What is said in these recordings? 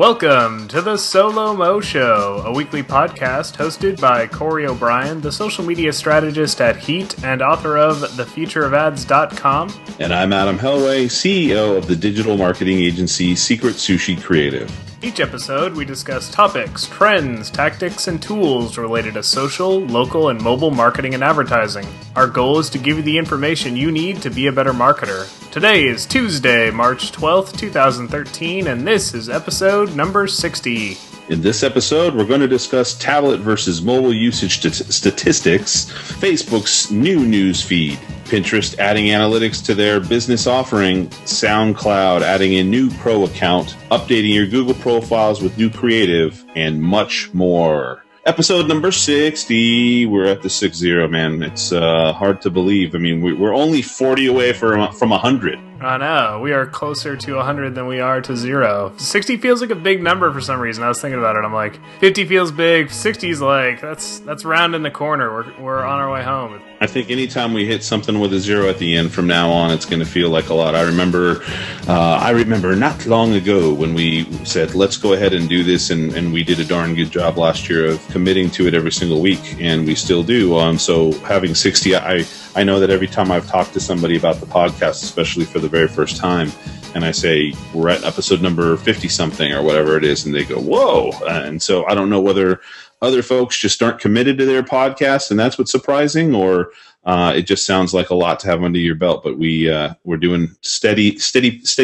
Welcome to the SoLoMo Show, a weekly podcast hosted by Corey O'Brien, the social media strategist at Heat and author of thefutureofads.com. And I'm Adam Helway, CEO of the digital marketing agency Secret Sushi Creative. Each episode, we discuss topics, trends, tactics, and tools related to social, local, and mobile marketing and advertising. Our goal is to give you the information you need to be a better marketer. Today is Tuesday, March 12th, 2013, and this is episode number 60. In this episode, we're going to discuss tablet versus mobile usage statistics, Facebook's new news feed, Pinterest adding analytics to their business offering, SoundCloud adding a new pro account, updating your Google profiles with new creative, and much more. Episode number 60. We're at the 60, man. It's hard to believe. I mean, we're only 40 away from 100. I know. We are closer to 100 than we are to 0. 60 feels like a big number for some reason. I was thinking about it. I'm like, 50 feels big. 60 is like, that's round in the corner. We're on our way home. I think anytime we hit something with a 0 at the end from now on, it's going to feel like a lot. I remember not long ago when we said, let's go ahead and do this, and we did a darn good job last year of committing to it every single week, and we still do. So having 60, I know that every time I've talked to somebody about the podcast, especially for the very first time, and I say, we're at episode number 50-something or whatever it is, and they go, whoa. And so I don't know whether other folks just aren't committed to their podcast, and that's what's surprising, or it just sounds like a lot to have under your belt. But we're doing steady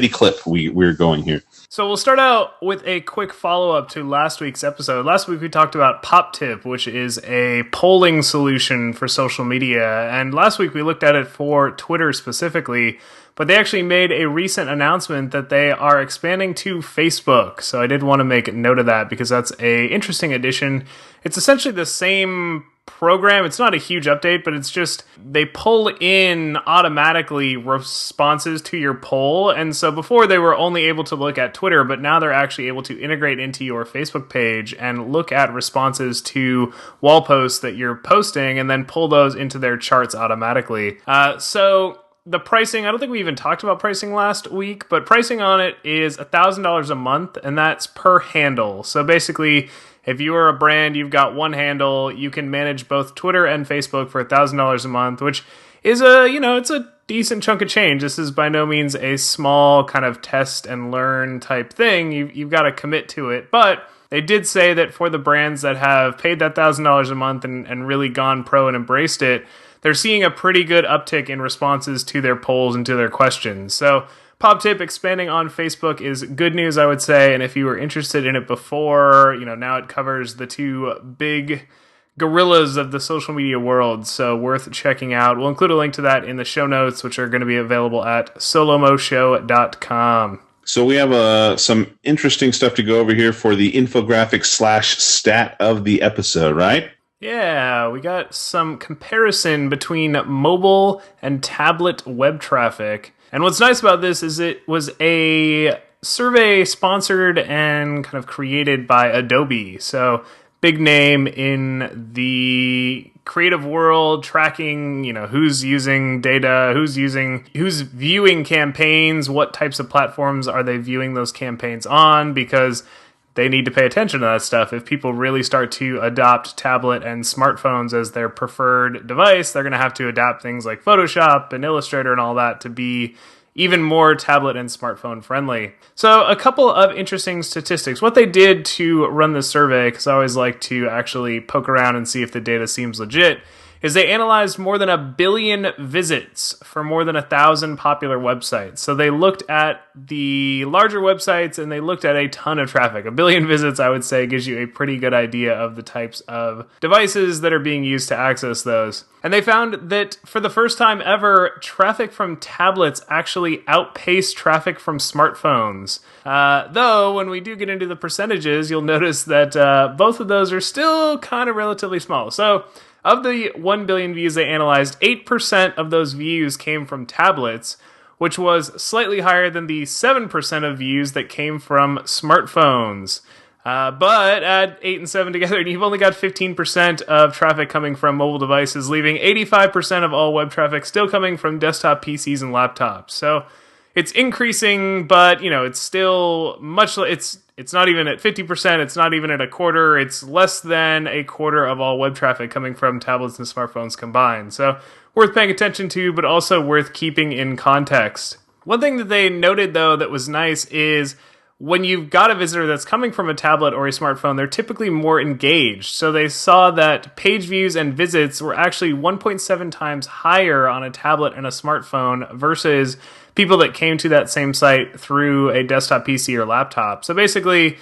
clip. We're going here. So we'll start out with a quick follow-up to last week's episode. Last week we talked about PopTip, which is a polling solution for social media. And last week we looked at it for Twitter specifically, but they actually made a recent announcement that they are expanding to Facebook. So I did want to make note of that because that's a interesting addition. It's essentially the same program. It's not a huge update, but it's just they pull in automatically responses to your poll. And so before they were only able to look at Twitter, but now they're actually able to integrate into your Facebook page and look at responses to wall posts that you're posting and then pull those into their charts automatically. So the pricing, I don't think we even talked about pricing last week, but pricing on it is $1,000 a month, and that's per handle. So basically, if you are a brand, you've got one handle, you can manage both Twitter and Facebook for $1,000 a month, which is it's a decent chunk of change. This is by no means a small kind of test and learn type thing. You've got to commit to it. But they did say that for the brands that have paid that $1,000 a month and really gone pro and embraced it, they're seeing a pretty good uptick in responses to their polls and to their questions. So PopTip expanding on Facebook is good news, I would say. And if you were interested in it before, now it covers the two big gorillas of the social media world. So worth checking out. We'll include a link to that in the show notes, which are going to be available at solomoshow.com. So we have some interesting stuff to go over here for the infographic / stat of the episode, right? Yeah, we got some comparison between mobile and tablet web traffic. And what's nice about this is it was a survey sponsored and kind of created by Adobe. So big name in the creative world, tracking, who's using data, who's viewing campaigns, what types of platforms are they viewing those campaigns on, because they need to pay attention to that stuff. If people really start to adopt tablet and smartphones as their preferred device, they're going to have to adapt things like Photoshop and Illustrator and all that to be even more tablet and smartphone friendly. So a couple of interesting statistics. What they did to run this survey, because I always like to actually poke around and see if the data seems legit, is they analyzed more than 1 billion visits for more than 1,000 popular websites. So they looked at the larger websites and they looked at a ton of traffic. 1 billion visits, I would say, gives you a pretty good idea of the types of devices that are being used to access those. And they found that for the first time ever, traffic from tablets actually outpaced traffic from smartphones. Though, when we do get into the percentages, you'll notice that both of those are still kind of relatively small. So of the 1 billion views they analyzed, 8% of those views came from tablets, which was slightly higher than the 7% of views that came from smartphones. But add 8 and 7 together, and you've only got 15% of traffic coming from mobile devices, leaving 85% of all web traffic still coming from desktop PCs and laptops. So it's increasing, but it's still much. It's not even at 50%. It's not even at a quarter. It's less than a quarter of all web traffic coming from tablets and smartphones combined. So worth paying attention to, but also worth keeping in context. One thing that they noted, though, that was nice is when you've got a visitor that's coming from a tablet or a smartphone, they're typically more engaged. So they saw that page views and visits were actually 1.7 times higher on a tablet and a smartphone versus people that came to that same site through a desktop PC or laptop. So basically,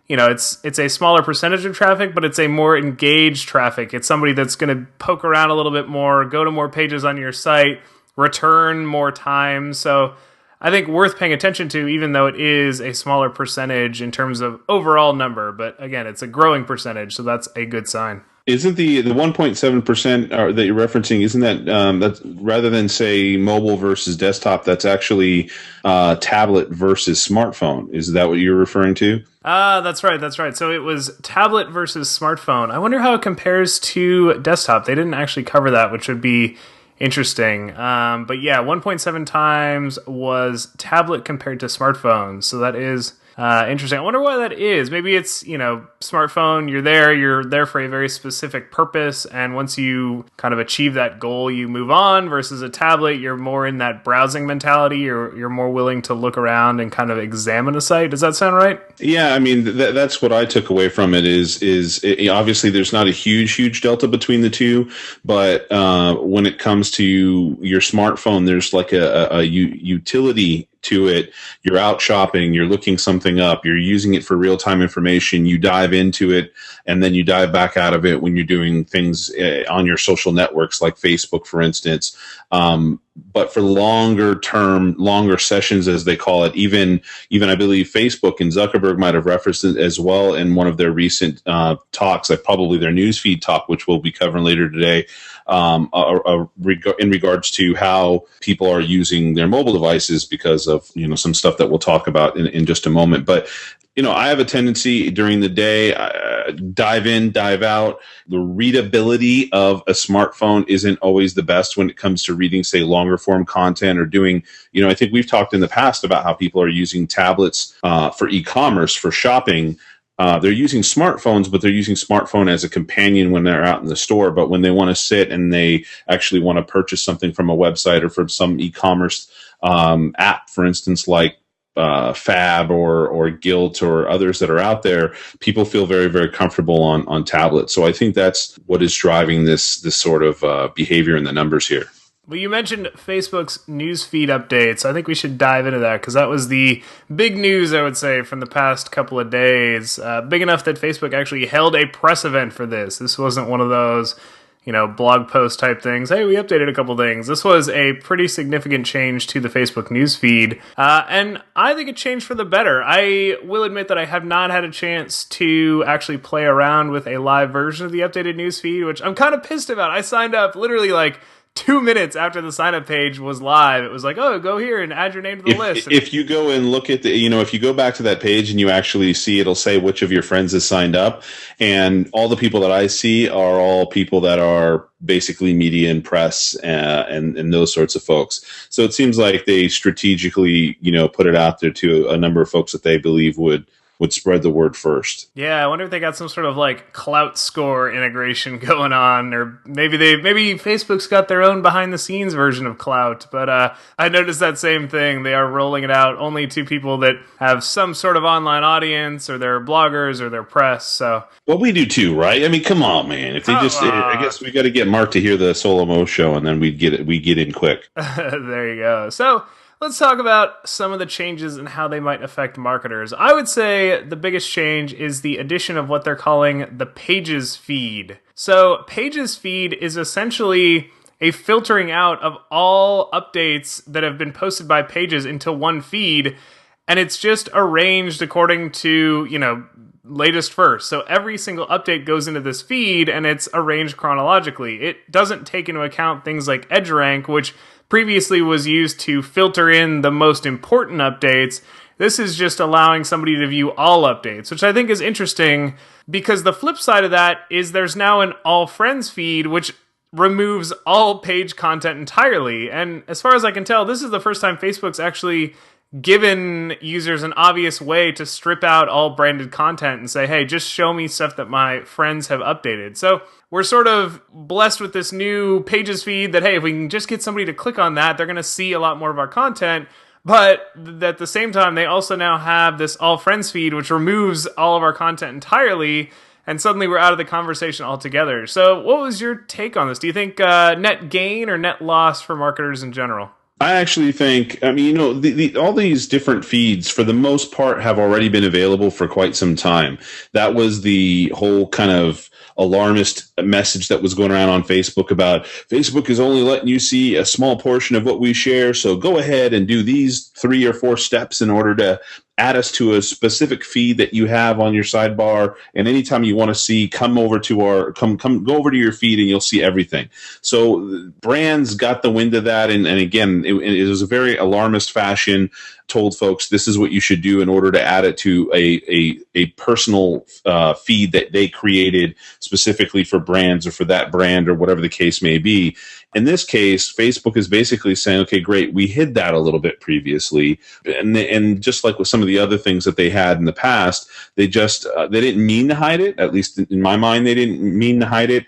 it's a smaller percentage of traffic, but it's a more engaged traffic. It's somebody that's going to poke around a little bit more, go to more pages on your site, return more times. So I think worth paying attention to, even though it is a smaller percentage in terms of overall number. But again, it's a growing percentage, so that's a good sign. Isn't the 1.7% that you're referencing, isn't that that's rather than say mobile versus desktop, that's actually tablet versus smartphone? Is that what you're referring to? That's right. So it was tablet versus smartphone. I wonder how it compares to desktop. They didn't actually cover that, which would be interesting. But yeah, 1.7 times was tablet compared to smartphone. So that is interesting. I wonder why that is. Maybe it's, smartphone, you're there for a very specific purpose. And once you kind of achieve that goal, you move on versus a tablet. You're more in that browsing mentality. You're more willing to look around and kind of examine a site. Does that sound right? Yeah, I mean, that's what I took away from it is obviously there's not a huge delta between the two, but when it comes to your smartphone, there's like a utility to it. You're out shopping, you're looking something up, you're using it for real-time information, you dive into it, and then you dive back out of it when you're doing things on your social networks like Facebook, for instance. But for longer sessions, as they call it, even I believe Facebook and Zuckerberg might have referenced it as well in one of their recent talks, like probably their newsfeed talk, which we'll be covering later today, in regards to how people are using their mobile devices because of some stuff that we'll talk about in just a moment. But I have a tendency during the day, dive in, dive out. The readability of a smartphone isn't always the best when it comes to reading, say, longer form content or doing, I think we've talked in the past about how people are using tablets for e-commerce, for shopping. They're using smartphones, but they're using smartphone as a companion when they're out in the store. But when they want to sit and they actually want to purchase something from a website or from some e-commerce app, for instance, like Fab or Gilt or others that are out there, people feel very, very comfortable on tablets. So I think that's what is driving this sort of behavior in the numbers here. Well, you mentioned Facebook's newsfeed updates. I think we should dive into that because that was the big news, I would say, from the past couple of days. Big enough that Facebook actually held a press event for this. This wasn't one of those, blog post type things. Hey, we updated a couple things. This was a pretty significant change to the Facebook newsfeed. And I think it changed for the better. I will admit that I have not had a chance to actually play around with a live version of the updated newsfeed, which I'm kind of pissed about. I signed up literally like 2 minutes after the sign-up page was live. It was like, oh, go here and add your name to the list. If you go and look at if you go back to that page and you actually see, it'll say which of your friends has signed up. And all the people that I see are all people that are basically media and press and those sorts of folks. So it seems like they strategically, put it out there to a number of folks that they believe would spread the word first. Yeah, I wonder if they got some sort of like clout score integration going on, or maybe Facebook's got their own behind the scenes version of clout. But I noticed that same thing. They are rolling it out only to people that have some sort of online audience, or they're bloggers, or they're press. So well, we do too, right? I mean, come on, man. If they I guess we got to get Mark to hear the SoLoMo show, and then we get in quick. There you go. So let's talk about some of the changes and how they might affect marketers. I would say the biggest change is the addition of what they're calling the Pages feed. So Pages feed is essentially a filtering out of all updates that have been posted by pages into one feed, and it's just arranged according to, latest first. So every single update goes into this feed, and it's arranged chronologically. It doesn't take into account things like EdgeRank, which previously was used to filter in the most important updates. This is just allowing somebody to view all updates, which I think is interesting because the flip side of that is there's now an all friends feed, which removes all page content entirely. And as far as I can tell, this is the first time Facebook's actually given users an obvious way to strip out all branded content and say, hey, just show me stuff that my friends have updated. So we're sort of blessed with this new pages feed that, hey, if we can just get somebody to click on that, they're going to see a lot more of our content. But at the same time, they also now have this all friends feed, which removes all of our content entirely. And suddenly we're out of the conversation altogether. So what was your take on this? Do you think net gain or net loss for marketers in general? I actually think, I mean, all these different feeds, for the most part, have already been available for quite some time. That was the whole kind of alarmist message that was going around on Facebook about Facebook is only letting you see a small portion of what we share. So go ahead and do these 3 or 4 steps in order to add us to a specific feed that you have on your sidebar. And anytime you want to see, come over to go over to your feed and you'll see everything. So brands got the wind of that. And again, it was a very alarmist fashion, told folks this is what you should do in order to add it to a personal feed that they created specifically for brands or for that brand or whatever the case may be. In this case, Facebook is basically saying, okay, great, we hid that a little bit previously. And just like with some of the other things that they had in the past, they didn't mean to hide it. At least in my mind, they didn't mean to hide it.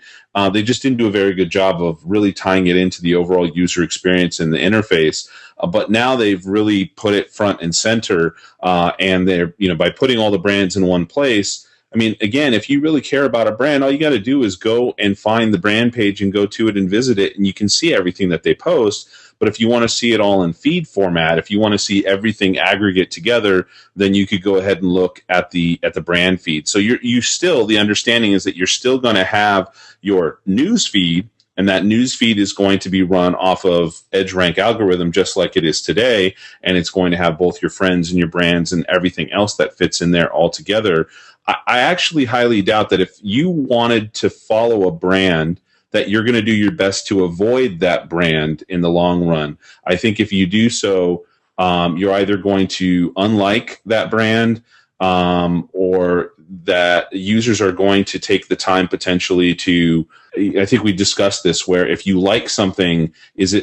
They just didn't do a very good job of really tying it into the overall user experience and the interface. But now they've really put it front and center. And they're, by putting all the brands in one place, I mean, again, if you really care about a brand, all you got to do is go and find the brand page and go to it and visit it, and you can see everything that they post. But if you want to see it all in feed format, if you want to see everything aggregate together, then you could go ahead and look at the brand feed. So the understanding is that you're still going to have your news feed, and that news feed is going to be run off of EdgeRank algorithm just like it is today, and it's going to have both your friends and your brands and everything else that fits in there all together. I actually highly doubt that if you wanted to follow a brand, that you're going to do your best to avoid that brand in the long run. I think if you do so, you're either going to unlike that brand, or that users are going to take the time potentially to, I think we discussed this, where if you like something,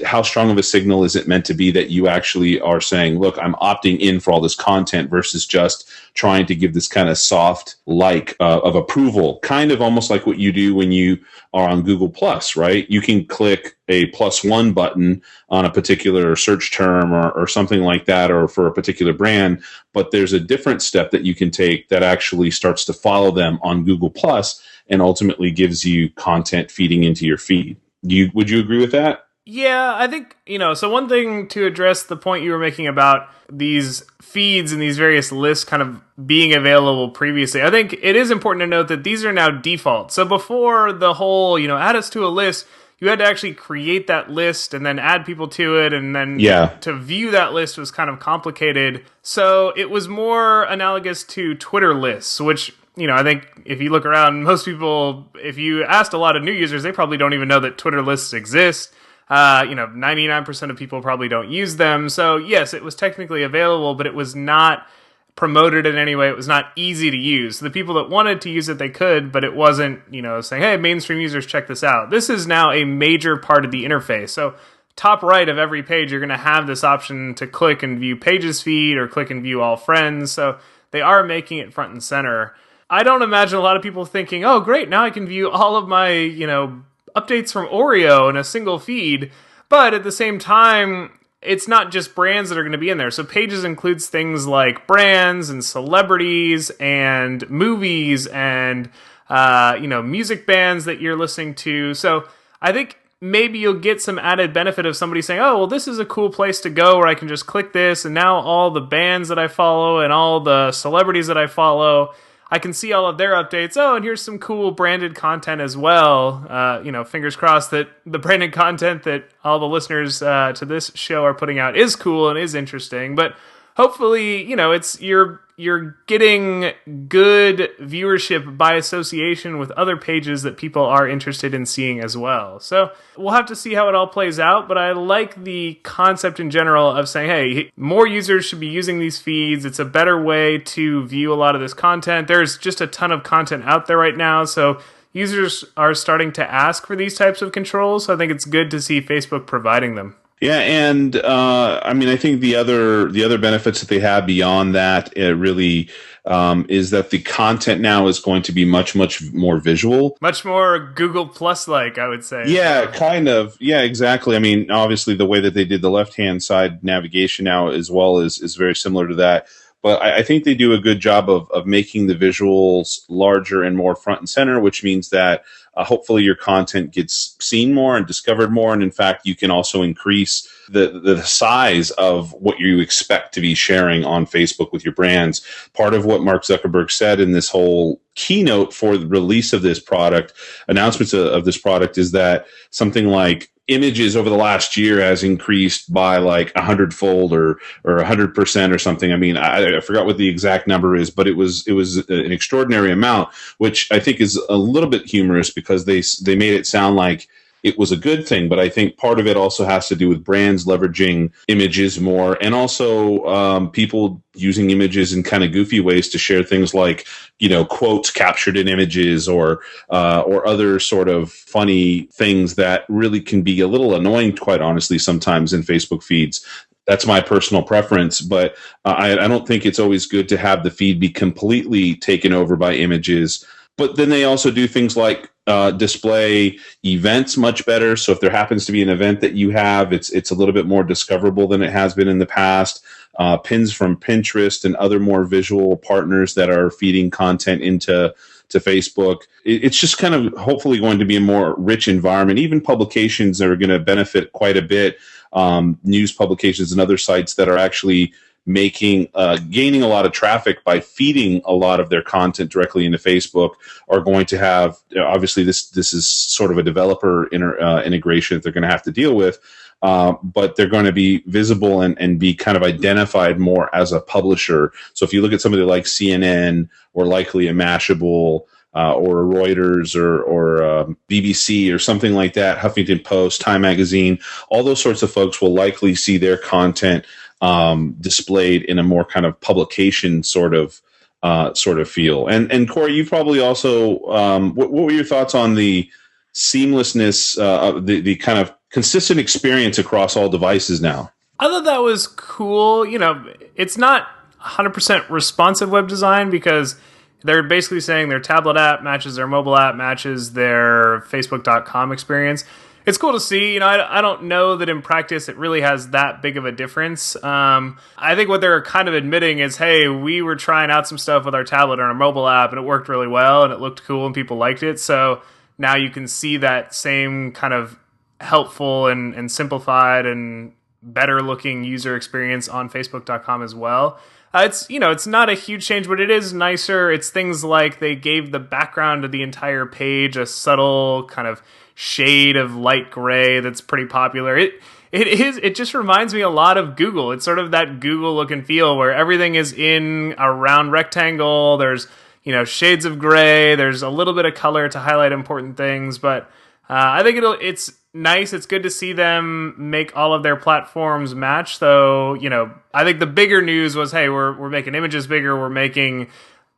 how strong of a signal is it meant to be that you actually are saying, look, I'm opting in for all this content versus just trying to give this kind of soft like of approval, kind of almost like what you do when you are on Google Plus, right? You can click a +1 button on a particular search term or something like that, or for a particular brand, but there's a different step that you can take that actually starts to follow them on Google Plus and ultimately gives you content feeding into your feed. Would you agree with that? Yeah, I think, so one thing to address the point you were making about these feeds and these various lists kind of being available previously, I think it is important to note that these are now default. So before the whole, add us to a list, you had to actually create that list and then add people to it, and then to view that list was kind of complicated. So it was more analogous to Twitter lists, which, I think if you look around, most people, if you asked a lot of new users, they probably don't even know that Twitter lists exist. 99% of people probably don't use them. So yes, it was technically available, but it was not promoted in any way. It was not easy to use. The people that wanted to use it, they could, but it wasn't, saying, hey, mainstream users, check this out. This is now a major part of the interface. So top right of every page, you're going to have this option to click and view pages feed or click and view all friends. So they are making it front and center. I don't imagine a lot of people thinking, oh, great, now I can view all of my, updates from Oreo in a single feed. But at the same time, it's not just brands that are going to be in there. So pages includes things like brands and celebrities and movies and, music bands that you're listening to. So I think maybe you'll get some added benefit of somebody saying, oh, well, this is a cool place to go where I can just click this, and now all the bands that I follow and all the celebrities that I follow, I can see all of their updates. Oh, and here's some cool branded content as well. Fingers crossed that the branded content that all the listeners to this show are putting out is cool and is interesting. But hopefully, it's you're getting good viewership by association with other pages that people are interested in seeing as well. So we'll have to see how it all plays out, but I like the concept in general of saying, hey, more users should be using these feeds. It's a better way to view a lot of this content. There's just a ton of content out there right now, so users are starting to ask for these types of controls. So I think it's good to see Facebook providing them. Yeah, and I mean, I think the other benefits that they have beyond that really is that the content now is going to be much more visual, Much more Google Plus like, I would say. yeah, kind of. Yeah, exactly. I mean, obviously, the way that they did the left-hand side navigation now as well is very similar to that. But I think they do a good job of making the visuals larger and more front and center, which means that hopefully your content gets seen more and discovered more. And in fact, you can also increase the size of what you expect to be sharing on Facebook with your brands. Part of what Mark Zuckerberg said in this whole keynote for the release of this product, announcements of this product, is that something like images over the last year has increased by like 100-fold or 100% or something. I mean, I forgot what the exact number is, but it was an extraordinary amount, which I think is a little bit humorous because they made it sound like it was a good thing. But I think part of it also has to do with brands leveraging images more, and also people using images in kind of goofy ways to share things like, quotes captured in images or other sort of funny things that really can be a little annoying, quite honestly, sometimes in Facebook feeds. That's my personal preference, but I don't think it's always good to have the feed be completely taken over by images. But then they also do things like display events much better. So if there happens to be an event that you have, it's a little bit more discoverable than it has been in the past. Pins from Pinterest and other more visual partners that are feeding content into Facebook. It's just kind of hopefully going to be a more rich environment. Even publications are going to benefit quite a bit. News publications and other sites that are actually gaining a lot of traffic by feeding a lot of their content directly into Facebook are going to have, obviously this is sort of a developer integration that they're going to have to deal with, but they're going to be visible and be kind of identified more as a publisher. So if you look at somebody like CNN or likely a Mashable, or Reuters or BBC or something like that, Huffington Post, Time Magazine, all those sorts of folks will likely see their content displayed in a more kind of publication sort of feel. And Corey, you probably also what were your thoughts on the seamlessness of the kind of consistent experience across all devices now? I thought that was cool. It's not 100% responsive web design because they're basically saying their tablet app matches their mobile app, matches their Facebook.com experience. It's cool to see. I don't know that in practice it really has that big of a difference. I think what they're kind of admitting is, hey, we were trying out some stuff with our tablet and our mobile app, and it worked really well, and it looked cool, and people liked it. So now you can see that same kind of helpful and simplified and better looking user experience on Facebook.com as well. It's not a huge change, but it is nicer. It's things like they gave the background of the entire page a subtle kind of shade of light gray that's pretty popular. It just reminds me a lot of Google. It's sort of that Google look and feel where everything is in a round rectangle. There's shades of gray. There's a little bit of color to highlight important things, but I think it's nice. It's good to see them make all of their platforms match, though. I think the bigger news was, hey, we're making images bigger. We're making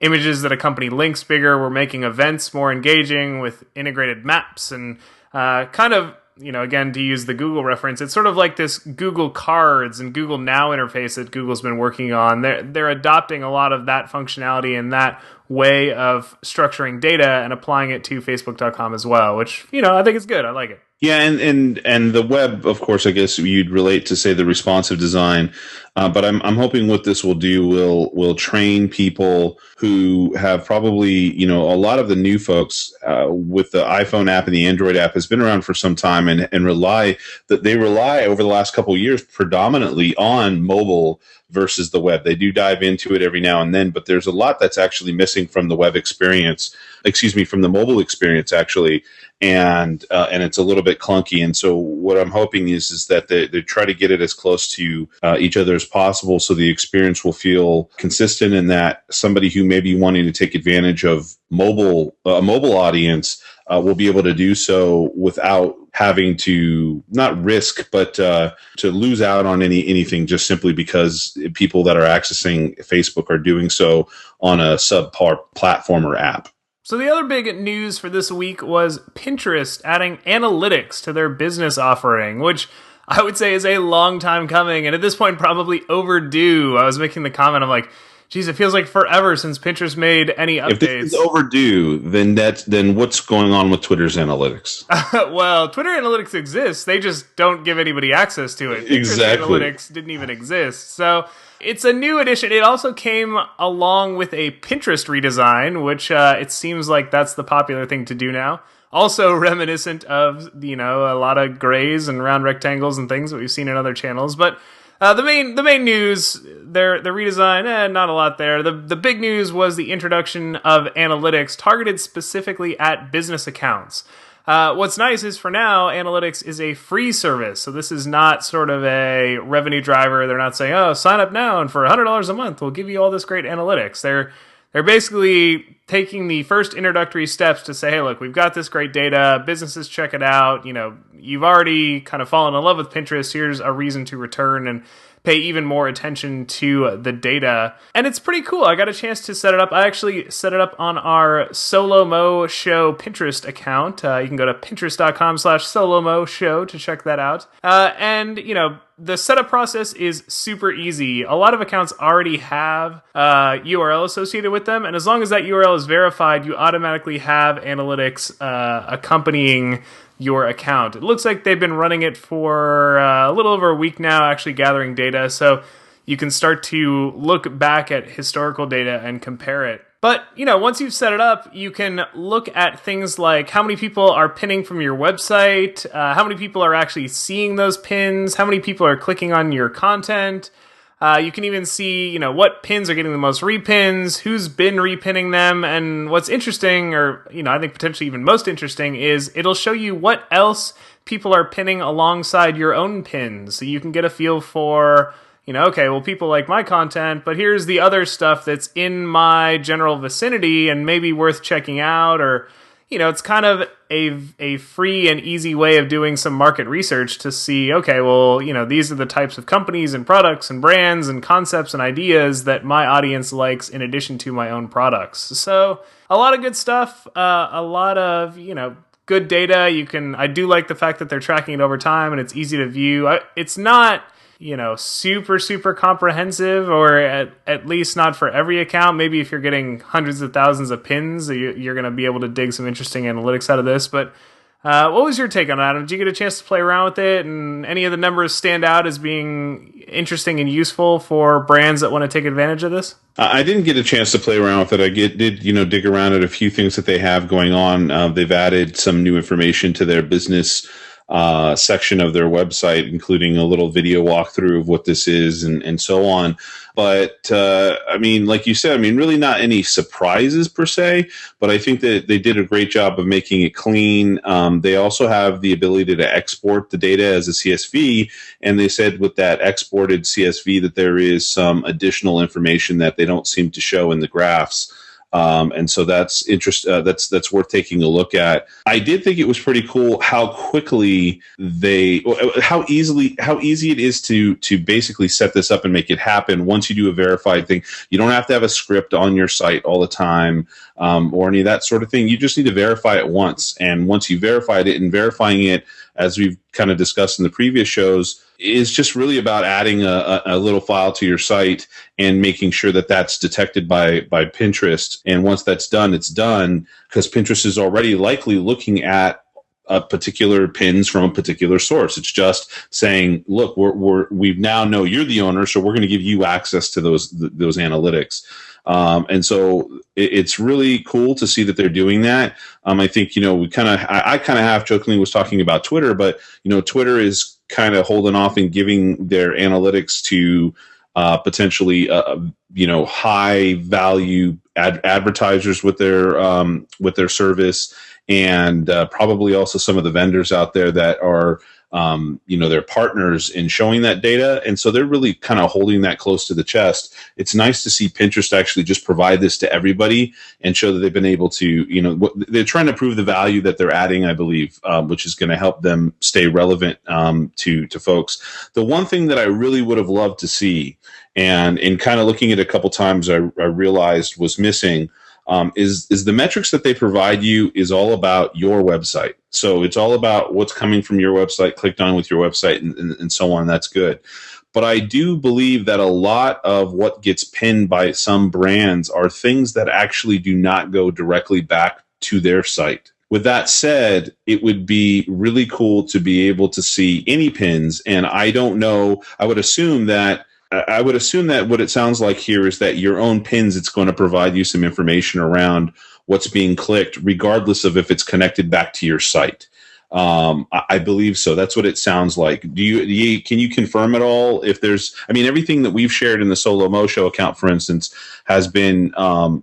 images that accompany links bigger. We're making events more engaging with integrated maps and kind of, again, to use the Google reference, it's sort of like this Google Cards and Google Now interface that Google's been working on. They're adopting a lot of that functionality and that way of structuring data and applying it to Facebook.com as well, which, I think is good. I like it. Yeah, and the web, of course, I guess you'd relate to, say, the responsive design. But I'm hoping what this will do will train people who have probably, a lot of the new folks with the iPhone app and the Android app has been around for some time and rely over the last couple of years predominantly on mobile versus the web. They do dive into it every now and then, but there's a lot that's actually missing from the web experience, from the mobile experience, actually. And it's a little bit clunky. And so what I'm hoping is that they try to get it as close to each other as possible so the experience will feel consistent, and that somebody who may be wanting to take advantage of a mobile audience will be able to do so without having to not risk, but to lose out on anything just simply because people that are accessing Facebook are doing so on a subpar platform or app. So the other big news for this week was Pinterest adding analytics to their business offering, which I would say is a long time coming, and at this point probably overdue. I was making the comment, I'm like, geez, it feels like forever since Pinterest made any updates. If this is overdue, then what's going on with Twitter's analytics? Well, Twitter analytics exists. They just don't give anybody access to it. Exactly. Pinterest analytics didn't even exist. So it's a new addition. It also came along with a Pinterest redesign, which it seems like that's the popular thing to do now. Also reminiscent of, a lot of grays and round rectangles and things that we've seen in other channels. But the main news, the redesign, not a lot there. The big news was the introduction of analytics targeted specifically at business accounts. What's nice is for now, analytics is a free service. So this is not sort of a revenue driver. They're not saying, oh, sign up now and for $100 a month, we'll give you all this great analytics. They're basically taking the first introductory steps to say, hey, look, we've got this great data. Businesses check it out. You've already kind of fallen in love with Pinterest. Here's a reason to return and pay even more attention to the data. And it's pretty cool. I got a chance to set it up. I actually set it up on our SoLoMo Show Pinterest account. You can go to pinterest.com/SoLoMo Show to check that out. The setup process is super easy. A lot of accounts already have URL associated with them, and as long as that URL is verified, you automatically have analytics accompanying your account. It looks like they've been running it for a little over a week now, actually gathering data, so you can start to look back at historical data and compare it. But, once you've set it up, you can look at things like how many people are pinning from your website, how many people are actually seeing those pins, how many people are clicking on your content. You can even see, what pins are getting the most repins, who's been repinning them, and what's interesting, or, I think potentially even most interesting, is it'll show you what else people are pinning alongside your own pins. So you can get a feel for, okay, well, people like my content, but here's the other stuff that's in my general vicinity and maybe worth checking out, or, it's kind of a free and easy way of doing some market research to see, okay, well, these are the types of companies and products and brands and concepts and ideas that my audience likes in addition to my own products. So a lot of good stuff, a lot of, good data. I do like the fact that they're tracking it over time and it's easy to view. It's not, super, super comprehensive, or at least not for every account. Maybe if you're getting hundreds of thousands of pins, you're going to be able to dig some interesting analytics out of this. But what was your take on it, Adam? Did you get a chance to play around with it? And any of the numbers stand out as being interesting and useful for brands that want to take advantage of this? I didn't get a chance to play around with it. I did, dig around at a few things that they have going on. They've added some new information to their business section of their website, including a little video walkthrough of what this is and so on. But, like you said, really not any surprises per se, but I think that they did a great job of making it clean. They also have the ability to export the data as a CSV, and they said with that exported CSV that there is some additional information that they don't seem to show in the graphs. And so that's that's worth taking a look at. I did think it was pretty cool how quickly how easy it is to basically set this up and make it happen. Once you do a verified thing, you don't have to have a script on your site all the time, or any of that sort of thing. You just need to verify it once. And once you verified it, and verifying it, as we've kind of discussed in the previous shows, is just really about adding a little file to your site and making sure that that's detected by Pinterest. And once that's done, it's done, because Pinterest is already likely looking at a particular pins from a particular source. It's just saying, look, we now know you're the owner, so we're going to give you access to those analytics. And so it's really cool to see that they're doing that. I think, I kind of half jokingly was talking about Twitter, but, Twitter is kind of holding off and giving their analytics to potentially, high value advertisers with their service, and probably also some of the vendors out there that are their partners in showing that data. And so they're really kind of holding that close to the chest. It's nice to see Pinterest actually just provide this to everybody and show that they've been able to, they're trying to prove the value that they're adding, I believe, which is going to help them stay relevant to folks. The one thing that I really would have loved to see, and in kind of looking at it a couple times, I realized was missing, is the metrics that they provide you is all about your website. So it's all about what's coming from your website, clicked on with your website, and so on. That's good. But I do believe that a lot of what gets pinned by some brands are things that actually do not go directly back to their site. With that said, it would be really cool to be able to see any pins. And I don't know, I would assume that what it sounds like here is that your own pins, it's going to provide you some information around what's being clicked, regardless of if it's connected back to your site. I believe so. That's what it sounds like. Can you confirm at all if there's, I mean, everything that we've shared in the SoLoMo show account, for instance, has been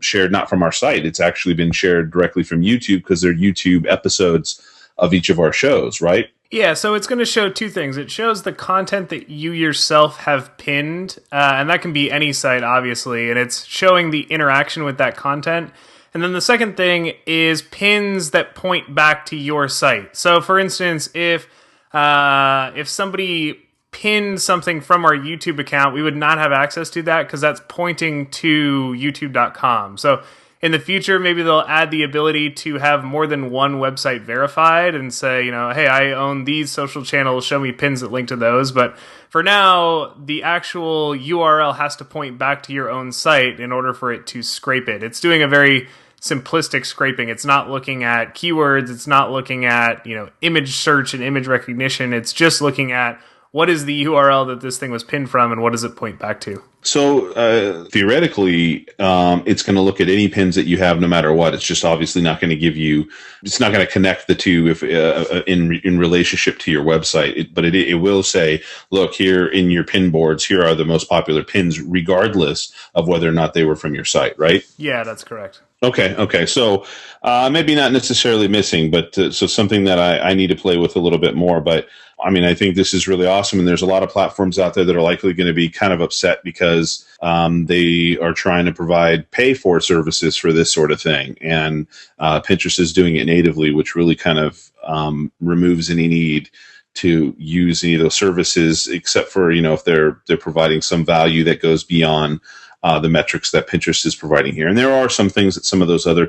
shared not from our site. It's actually been shared directly from YouTube because they're YouTube episodes of each of our shows, right? Yeah, so it's going to show two things. It shows the content that you yourself have pinned, and that can be any site, obviously, and it's showing the interaction with that content. And then the second thing is pins that point back to your site. So, for instance, if somebody pinned something from our YouTube account, we would not have access to that because that's pointing to youtube.com. So in the future, maybe they'll add the ability to have more than one website verified and say, hey, I own these social channels, show me pins that link to those. But for now, the actual URL has to point back to your own site in order for it to scrape it. It's doing a very simplistic scraping. It's not looking at keywords. It's not looking at, image search and image recognition. It's just looking at what is the URL that this thing was pinned from and what does it point back to. So theoretically, it's going to look at any pins that you have, no matter what. It's just obviously not going to give you. It's not going to connect the two if in relationship to your website. But it will say, look, here in your pin boards, here are the most popular pins, regardless of whether or not they were from your site, right? Yeah, that's correct. Okay. So maybe not necessarily missing, but so something that I need to play with a little bit more. But I mean, I think this is really awesome. And there's a lot of platforms out there that are likely going to be kind of upset because they are trying to provide pay for services for this sort of thing. And Pinterest is doing it natively, which really kind of removes any need to use any of those services, except for, if they're providing some value that goes beyond the metrics that Pinterest is providing here. And there are some things that some of those other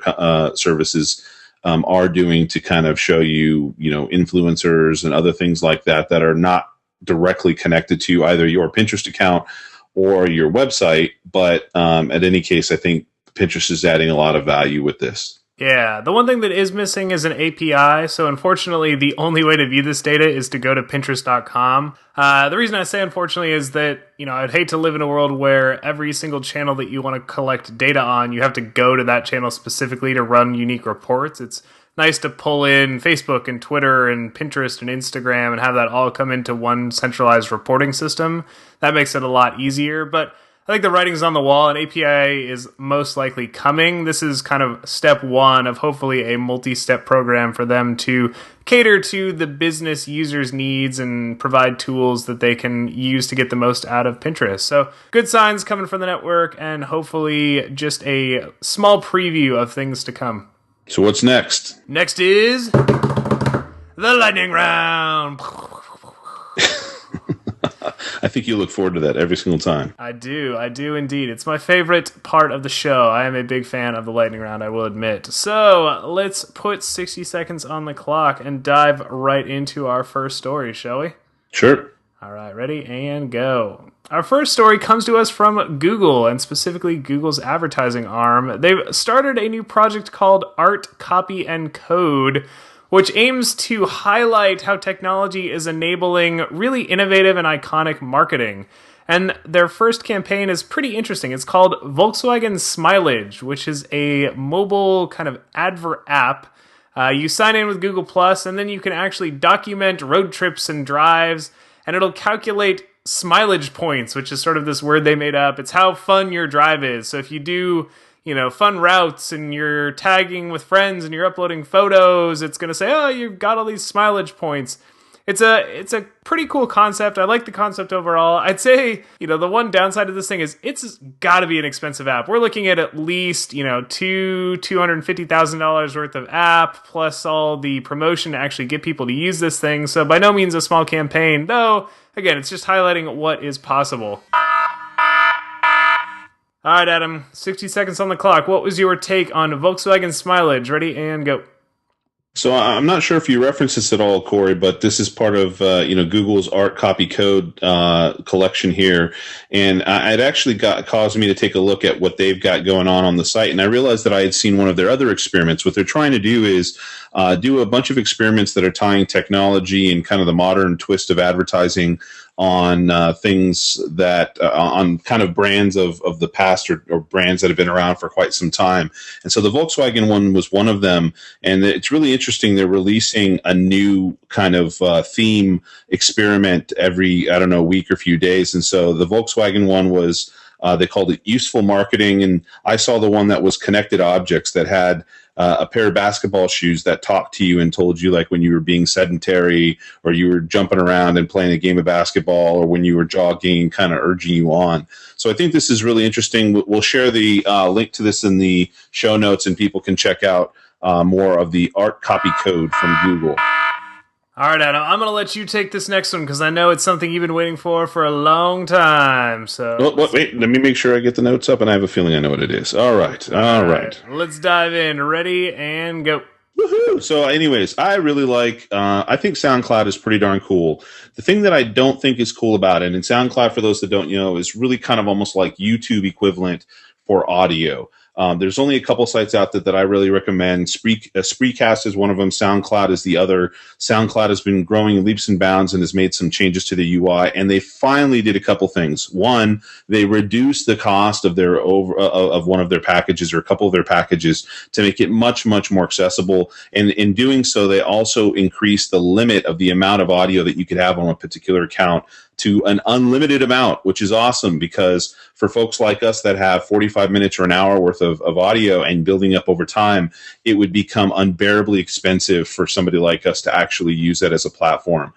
services are doing to kind of show you, influencers and other things like that are not directly connected to either your Pinterest account or your website. But at any case, I think Pinterest is adding a lot of value with this. Yeah, the one thing that is missing is an API. So unfortunately, the only way to view this data is to go to Pinterest.com. The reason I say unfortunately is that, I'd hate to live in a world where every single channel that you want to collect data on, you have to go to that channel specifically to run unique reports. It's nice to pull in Facebook and Twitter and Pinterest and Instagram and have that all come into one centralized reporting system. That makes it a lot easier, but I think the writing's on the wall. An API is most likely coming. This is kind of step one of hopefully a multi-step program for them to cater to the business users' needs and provide tools that they can use to get the most out of Pinterest. So good signs coming from the network and hopefully just a small preview of things to come. So what's next? Next is the lightning round. I think you look forward to that every single time. I do indeed. It's my favorite part of the show. I am a big fan of the lightning round, I will admit. So let's put 60 seconds on the clock and dive right into our first story, shall we? Sure. All right, ready and go. Our first story comes to us from Google, and specifically Google's advertising arm. They've started a new project called Art, Copy, and Code, which aims to highlight how technology is enabling really innovative and iconic marketing. And their first campaign is pretty interesting. It's called Volkswagen Smilage, which is a mobile kind of Adver-app. You sign in with Google+, and then you can actually document road trips and drives, and it'll calculate smilage points, which is sort of this word they made up. It's how fun your drive is. So if you do fun routes and you're tagging with friends and you're uploading photos, it's going to say, oh, you've got all these smilage points. It's a pretty cool concept. I like the concept overall. I'd say, the one downside of this thing is it's got to be an expensive app. We're looking at least, $250,000 worth of app plus all the promotion to actually get people to use this thing. So by no means a small campaign, though, again, it's just highlighting what is possible. All right, Adam, 60 seconds on the clock. What was your take on Volkswagen Smilage? Ready and go. So I'm not sure if you reference this at all, Corey, but this is part of Google's art copy code collection here, and it actually caused me to take a look at what they've got going on the site, and I realized that I had seen one of their other experiments. What they're trying to do is do a bunch of experiments that are tying technology and kind of the modern twist of advertising on things that on kind of brands of the past or brands that have been around for quite some time. And so the Volkswagen one was one of them. And it's really interesting. They're releasing a new kind of theme experiment every, I don't know, week or few days. And so the Volkswagen one was, they called it useful marketing. And I saw the one that was connected objects that had a pair of basketball shoes that talked to you and told you, like when you were being sedentary or you were jumping around and playing a game of basketball or when you were jogging, kind of urging you on. So I think this is really interesting. We'll share the link to this in the show notes, and people can check out more of the art copy code from Google. All right, Adam, I'm going to let you take this next one because I know it's something you've been waiting for a long time. So wait, let me make sure I get the notes up, and I have a feeling I know what it is. All right. Let's dive in. Ready and go. Woohoo! So anyways, I really like, I think SoundCloud is pretty darn cool. The thing that I don't think is cool about it, and SoundCloud, for those that don't know, is really kind of almost like YouTube equivalent for audio. There's only a couple sites out there that I really recommend. Spreecast is one of them. SoundCloud is the other. SoundCloud has been growing in leaps and bounds and has made some changes to the UI. And they finally did a couple things. One, they reduced the cost of their of one of their packages or a couple of their packages to make it much, much more accessible. And in doing so, they also increased the limit of the amount of audio that you could have on a particular account to an unlimited amount, which is awesome because for folks like us that have 45 minutes or an hour worth of audio and building up over time, it would become unbearably expensive for somebody like us to actually use that as a platform.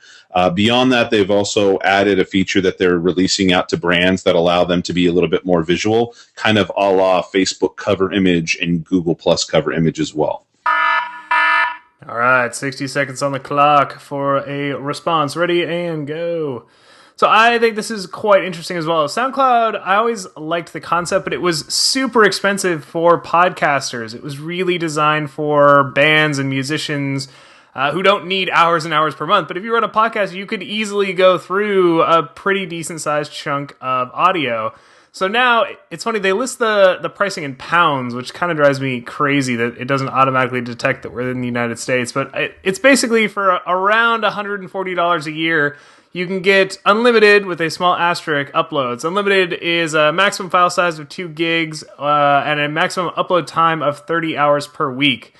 Beyond that, they've also added a feature that they're releasing out to brands that allow them to be a little bit more visual, kind of a la Facebook cover image and Google Plus cover image as well. All right, 60 seconds on the clock for a response. Ready and go. So I think this is quite interesting as well. SoundCloud, I always liked the concept, but it was super expensive for podcasters. It was really designed for bands and musicians who don't need hours and hours per month. But if you run a podcast, you could easily go through a pretty decent-sized chunk of audio. So now, it's funny, they list the pricing in pounds, which kind of drives me crazy that it doesn't automatically detect that we're in the United States. But it's basically for around $140 a year. You can get unlimited with a small asterisk uploads. Unlimited is a maximum file size of 2 gigs and a maximum upload time of 30 hours per week,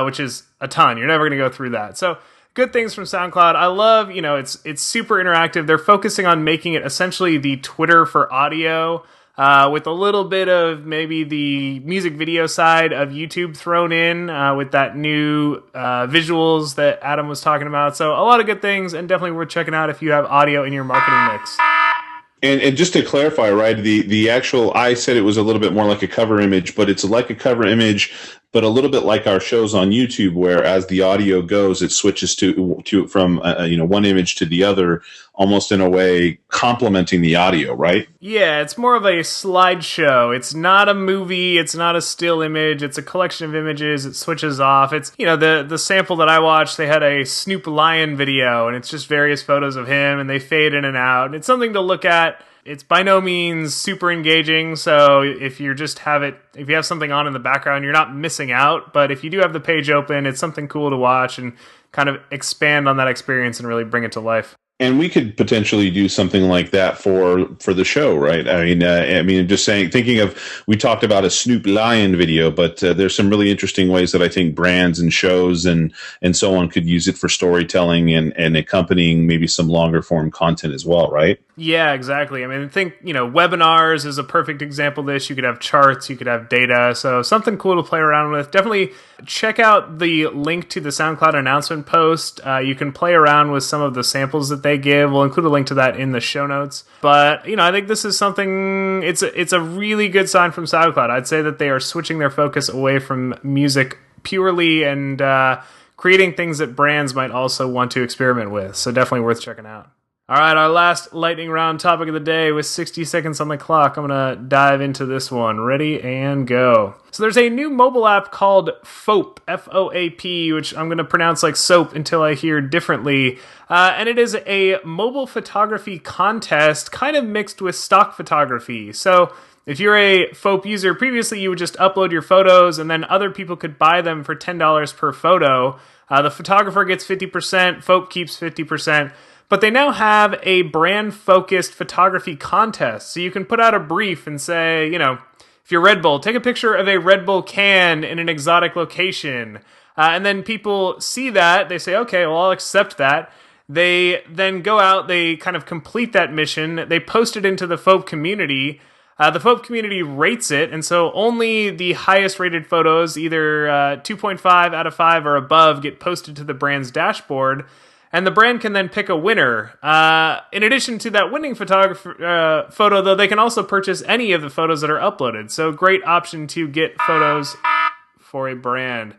which is a ton. You're never going to go through that. So good things from SoundCloud. I love, it's super interactive. They're focusing on making it essentially the Twitter for audio, with a little bit of maybe the music video side of YouTube thrown in with that new visuals that Adam was talking about. So a lot of good things, and definitely worth checking out if you have audio in your marketing mix. And just to clarify, right, the actual, I said it was a little bit more like a cover image, but it's like a cover image, but a little bit like our shows on YouTube, where as the audio goes, it switches to from one image to the other, almost in a way complementing the audio, right? Yeah, it's more of a slideshow. It's not a movie. It's not a still image. It's a collection of images. It switches off. It's, the sample that I watched, they had a Snoop Lion video, and it's just various photos of him, and they fade in and out. And it's something to look at. It's by no means super engaging, so if you have something on in the background, you're not missing out. But if you do have the page open, it's something cool to watch and kind of expand on that experience and really bring it to life. And we could potentially do something like that for the show, right? I mean, just saying, thinking of, we talked about a Snoop Lion video, but there's some really interesting ways that I think brands and shows and so on could use it for storytelling and accompanying maybe some longer form content as well, right? Yeah, exactly. I mean, I think, webinars is a perfect example of this. You could have charts, you could have data, so something cool to play around with. Definitely check out the link to the SoundCloud announcement post. You can play around with some of the samples that they give. We'll include a link to that in the show notes. But, I think this is something, it's a really good sign from SoundCloud. I'd say that they are switching their focus away from music purely and creating things that brands might also want to experiment with. So definitely worth checking out. All right, our last lightning round topic of the day with 60 seconds on the clock. I'm going to dive into this one. Ready and go. So there's a new mobile app called FOAP, F-O-A-P, which I'm going to pronounce like soap until I hear differently. And it is a mobile photography contest kind of mixed with stock photography. So if you're a FOAP user, previously you would just upload your photos and then other people could buy them for $10 per photo. The photographer gets 50%, FOAP keeps 50%. But they now have a brand-focused photography contest. So you can put out a brief and say, if you're Red Bull, take a picture of a Red Bull can in an exotic location. And then people see that, they say, okay, well, I'll accept that. They then go out, they kind of complete that mission, they post it into the FOAP community. The FOAP community rates it, and so only the highest rated photos, either 2.5 out of 5 or above, get posted to the brand's dashboard. And the brand can then pick a winner. In addition to that winning photo, though, they can also purchase any of the photos that are uploaded. So great option to get photos for a brand.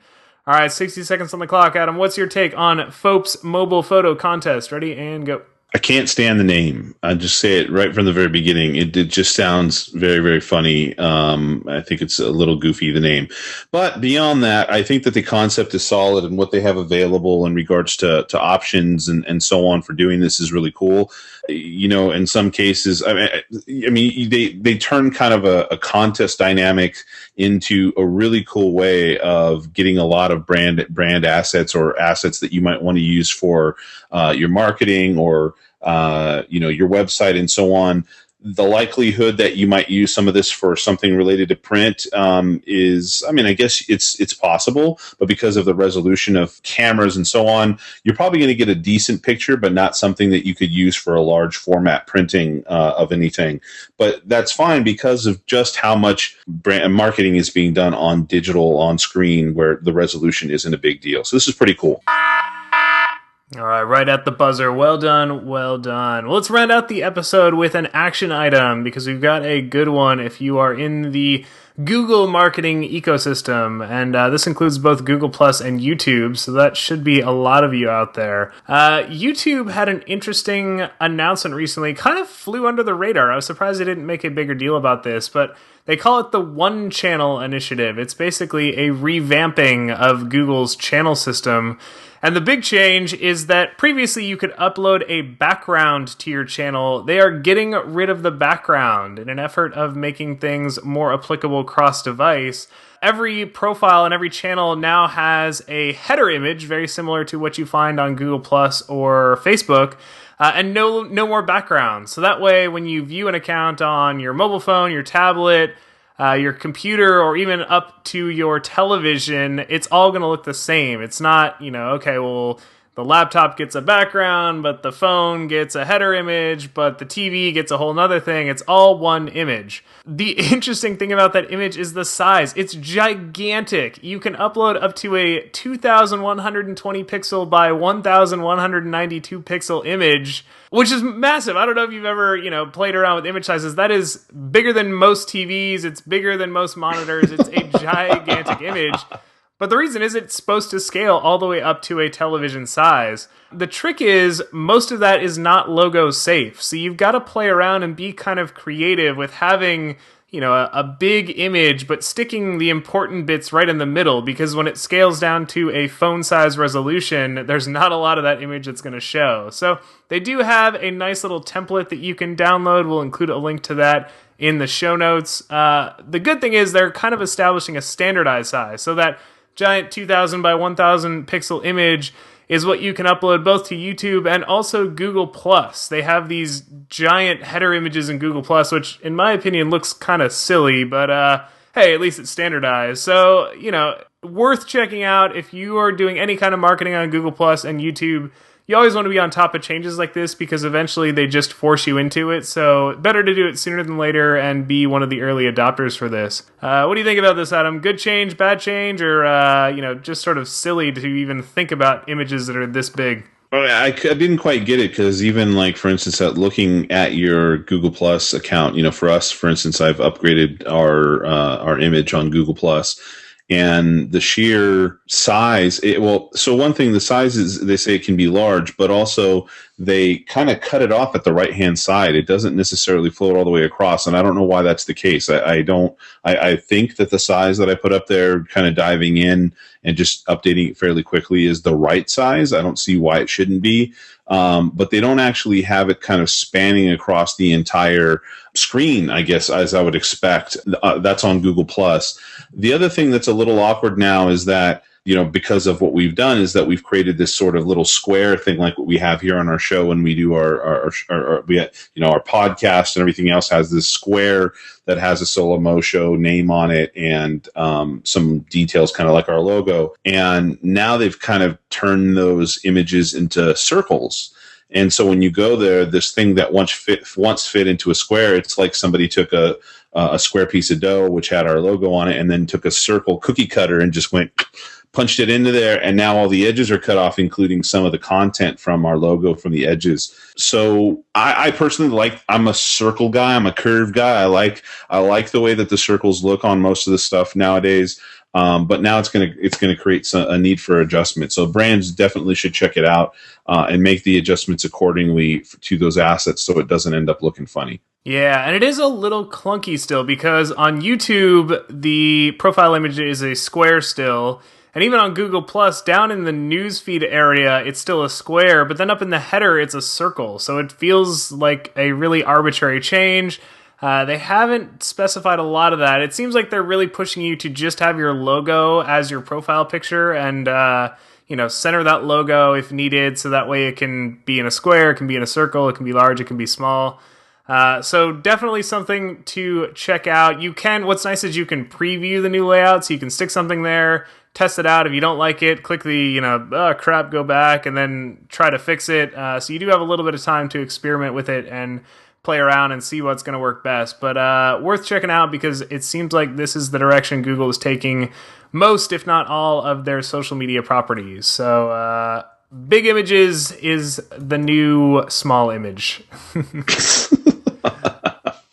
All right, 60 seconds on the clock. Adam, what's your take on FOAP's mobile photo contest? Ready and go. I can't stand the name. I just say it right from the very beginning. It just sounds very, very funny. I think it's a little goofy, the name. But beyond that, I think that the concept is solid, and what they have available in regards to options and so on for doing this is really cool. In some cases, I mean, they turn kind of a contest dynamic into a really cool way of getting a lot of brand assets or assets that you might want to use for your marketing or your website and so on. The likelihood that you might use some of this for something related to print is, I guess it's possible, but because of the resolution of cameras and so on, you're probably going to get a decent picture, but not something that you could use for a large format printing of anything. But that's fine because of just how much brand marketing is being done on digital, on screen, where the resolution isn't a big deal. So this is pretty cool. All right, right at the buzzer. Well done, well done. Well, let's round out the episode with an action item because we've got a good one if you are in the Google marketing ecosystem. And this includes both Google Plus and YouTube, so that should be a lot of you out there. YouTube had an interesting announcement recently, kind of flew under the radar. I was surprised they didn't make a bigger deal about this, but they call it the One Channel Initiative. It's basically a revamping of Google's channel system. And the big change is that previously you could upload a background to your channel. They are getting rid of the background in an effort of making things more applicable cross-device. Every profile and every channel now has a header image, very similar to what you find on Google Plus or Facebook, and no more background. So that way, when you view an account on your mobile phone, your tablet, your computer, or even up to your television, it's all going to look the same. It's not, okay, well, the laptop gets a background, but the phone gets a header image, but the TV gets a whole nother thing. It's all one image. The interesting thing about that image is the size. It's gigantic. You can upload up to a 2,120 pixel by 1,192 pixel image, which is massive. I don't know if you've ever, played around with image sizes. That is bigger than most TVs. It's bigger than most monitors. It's a gigantic image. But the reason is it's supposed to scale all the way up to a television size. The trick is most of that is not logo safe. So you've got to play around and be kind of creative with having, a big image, but sticking the important bits right in the middle, because when it scales down to a phone size resolution, there's not a lot of that image that's going to show. So they do have a nice little template that you can download. We'll include a link to that in the show notes. The good thing is they're kind of establishing a standardized size, so that giant 2,000 by 1,000 pixel image is what you can upload both to YouTube and also Google Plus. They have these giant header images in Google Plus, which in my opinion looks kind of silly, but hey, at least it's standardized. So, worth checking out if you are doing any kind of marketing on Google Plus and YouTube. You always want to be on top of changes like this because eventually they just force you into it. So better to do it sooner than later and be one of the early adopters for this. What do you think about this, Adam? Good change, bad change, or just sort of silly to even think about images that are this big? I didn't quite get it because even for instance, looking at your Google Plus account, for us, for instance, I've upgraded our image on Google Plus. And the sheer size, so one thing, the size is, they say it can be large, but also they kind of cut it off at the right-hand side. It doesn't necessarily float all the way across, and I don't know why that's the case. I think that the size that I put up there, kind of diving in and just updating it fairly quickly, is the right size. I don't see why it shouldn't be. But they don't actually have it kind of spanning across the entire screen, I guess, as I would expect. That's on Google+. The other thing that's a little awkward now is that, because of what we've done, is that we've created this sort of little square thing like what we have here on our show when we do our podcast, and everything else has this square that has a SoLoMo show name on it and some details kind of like our logo. And now they've kind of turned those images into circles. And so when you go there, this thing that once fit into a square, it's like somebody took a square piece of dough, which had our logo on it, and then took a circle cookie cutter and just punched it into there, and now all the edges are cut off, including some of the content from our logo from the edges. So I personally I'm a circle guy. I'm a curve guy. I like the way that the circles look on most of the stuff nowadays. But now it's gonna create a need for adjustment. So brands definitely should check it out and make the adjustments accordingly to those assets, so it doesn't end up looking funny. Yeah, and it is a little clunky still, because on YouTube the profile image is a square still. And even on Google+, down in the newsfeed area, it's still a square, but then up in the header, it's a circle. So it feels like a really arbitrary change. They haven't specified a lot of that. It seems like they're really pushing you to just have your logo as your profile picture and, center that logo if needed, so that way it can be in a square, it can be in a circle, it can be large, it can be small. So definitely something to check out. What's nice is you can preview the new layout, so you can stick something there, test it out. If you don't like it, click the, go back, and then try to fix it. So you do have a little bit of time to experiment with it and play around and see what's going to work best. But worth checking out, because it seems like this is the direction Google is taking most, if not all, of their social media properties. So big images is the new small image.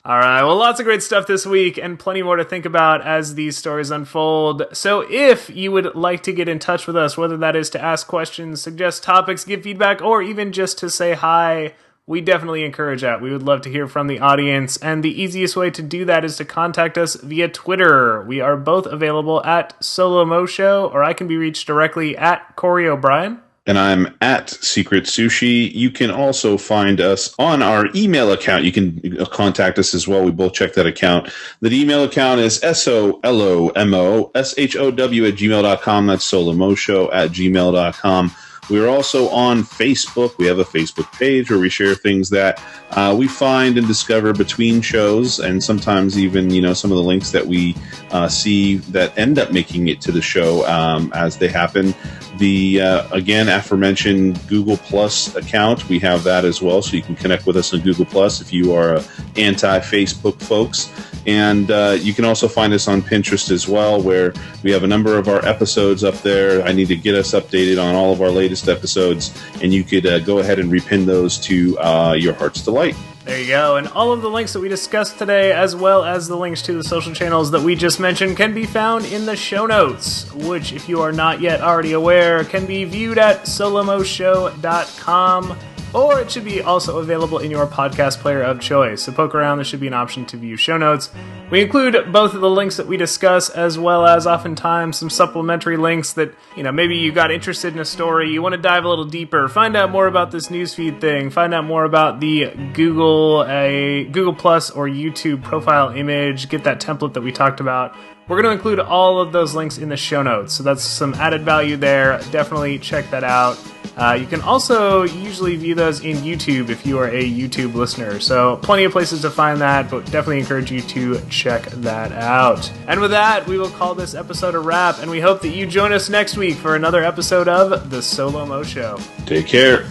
All right, well, lots of great stuff this week and plenty more to think about as these stories unfold. So if you would like to get in touch with us, whether that is to ask questions, suggest topics, give feedback, or even just to say hi, we definitely encourage that. We would love to hear from the audience, and the easiest way to do that is to contact us via Twitter. We are both available at SoLoMo Show, or I can be reached directly at Corey O'Brien. And I'm at Secret Sushi. You can also find us on our email account. You can contact us as well. We both check that account. The email account is SoLoMo@gmail.com. That's SoLoMoShow@gmail.com. We're also on Facebook. We have a Facebook page where we share things that we find and discover between shows, and sometimes even, some of the links that we see that end up making it to the show as they happen. The, again, aforementioned Google Plus account, we have that as well, so you can connect with us on Google Plus if you are anti-Facebook folks. And you can also find us on Pinterest as well, where we have a number of our episodes up there. I need to get us updated on all of our latest episodes, and you could go ahead and repin those to your heart's delight. There you go. And all of the links that we discussed today, as well as the links to the social channels that we just mentioned, can be found in the show notes, which, if you are not yet already aware, can be viewed at solomoshow.com, or it should be also available in your podcast player of choice. So poke around, there should be an option to view show notes. We include both of the links that we discuss, as well as oftentimes some supplementary links that, maybe you got interested in a story, you want to dive a little deeper, find out more about this newsfeed thing, find out more about the Google Plus or YouTube profile image, get that template that we talked about. We're going to include all of those links in the show notes, so that's some added value there. Definitely check that out. You can also usually view those in YouTube if you are a YouTube listener, so plenty of places to find that, but definitely encourage you to check that out. And with that, we will call this episode a wrap, and we hope that you join us next week for another episode of The SoLoMo Show. Take care.